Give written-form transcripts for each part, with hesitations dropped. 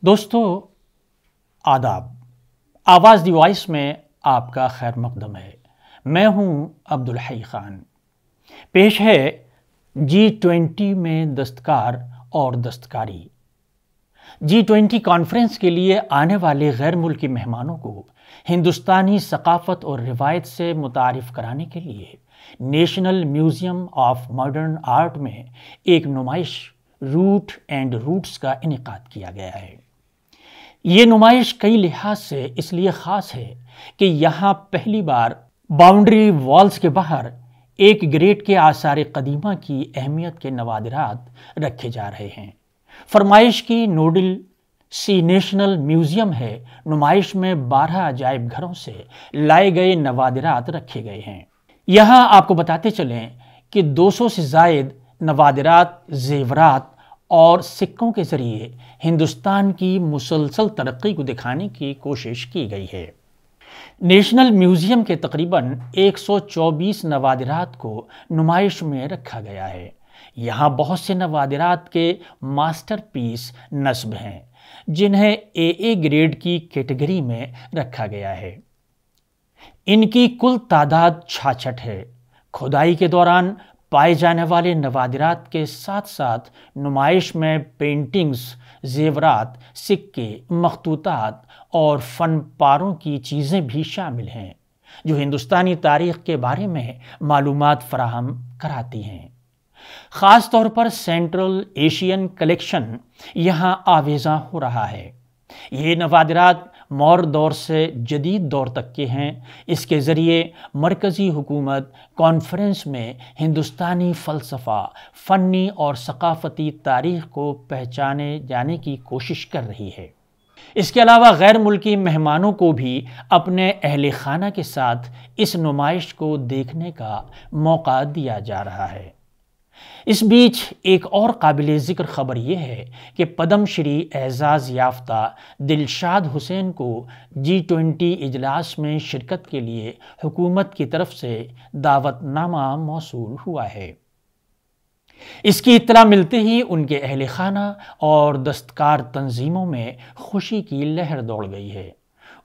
دوستو آداب، آواز دی وائس میں آپ کا خیر مقدم ہے۔ میں ہوں عبدالحی خان۔ پیش ہے G20 میں دستکار اور دستکاری۔ G20 کانفرنس کے لیے آنے والے غیر ملکی مہمانوں کو ہندوستانی ثقافت اور روایت سے متعارف کرانے کے لیے national museum of modern art میں ایک نمائش روٹ اینڈ روٹس کا انعقاد کیا گیا ہے۔ یہ نمائش کئی لحاظ سے اس لیے خاص ہے کہ یہاں پہلی بار باؤنڈری والز کے باہر ایک گریڈ کے آثار قدیمہ کی اہمیت کے نوادرات رکھے جا رہے ہیں۔ فرمائش کی نوڈل سی نیشنل میوزیم ہے۔ نمائش میں 12 عجائب گھروں سے لائے گئے نوادرات رکھے گئے ہیں۔ یہاں آپ کو بتاتے چلیں کہ 200 سے زائد نوادرات، زیورات اور سکوں کے ذریعے ہندوستان کی مسلسل ترقی کو دکھانے کی کوشش کی گئی ہے۔ نیشنل میوزیم کے تقریباً 124 نوادرات کو نمائش میں رکھا گیا ہے۔ یہاں بہت سے نوادرات کے ماسٹر پیس نصب ہیں جنہیں اے گریڈ کی کیٹیگری میں رکھا گیا ہے۔ ان کی کل تعداد 66 ہے۔ کھدائی کے دوران پائے جانے والے نوادرات کے ساتھ ساتھ نمائش میں پینٹنگز، زیورات، سکے، مخطوطات اور فن پاروں کی چیزیں بھی شامل ہیں جو ہندوستانی تاریخ کے بارے میں معلومات فراہم کراتی ہیں۔ خاص طور پر سینٹرل ایشین کلیکشن یہاں آویزاں ہو رہا ہے۔ یہ نوادرات مور دور سے جدید دور تک کے ہیں۔ اس کے ذریعے مرکزی حکومت کانفرنس میں ہندوستانی فلسفہ، فنی اور ثقافتی تاریخ کو پہچانے جانے کی کوشش کر رہی ہے۔ اس کے علاوہ غیر ملکی مہمانوں کو بھی اپنے اہل خانہ کے ساتھ اس نمائش کو دیکھنے کا موقع دیا جا رہا ہے۔ اس بیچ ایک اور قابل ذکر خبر یہ ہے کہ پدم شری اعزاز یافتہ دلشاد حسین کو G20 اجلاس میں شرکت کے لیے حکومت کی طرف سے دعوت نامہ موصول ہوا ہے۔ اس کی اطلاع ملتے ہی ان کے اہل خانہ اور دستکار تنظیموں میں خوشی کی لہر دوڑ گئی ہے۔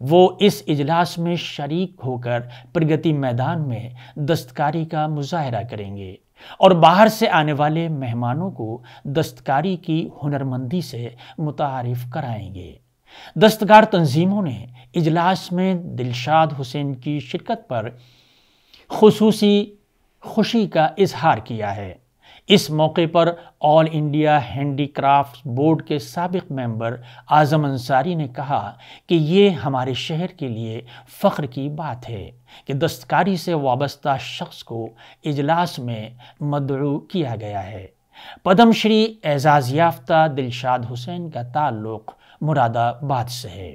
وہ اس اجلاس میں شریک ہو کر پرگتی میدان میں دستکاری کا مظاہرہ کریں گے اور باہر سے آنے والے مہمانوں کو دستکاری کی ہنرمندی سے متعارف کرائیں گے۔ دستکار تنظیموں نے اجلاس میں دلشاد حسین کی شرکت پر خصوصی خوشی کا اظہار کیا ہے۔ اس موقع پر آل انڈیا ہینڈی کرافٹس بورڈ کے سابق ممبر اعظم انصاری نے کہا کہ یہ ہمارے شہر کے لیے فخر کی بات ہے کہ دستکاری سے وابستہ شخص کو اجلاس میں مدعو کیا گیا ہے۔ پدم شری اعزاز یافتہ دلشاد حسین کا تعلق مراد آباد سے ہے۔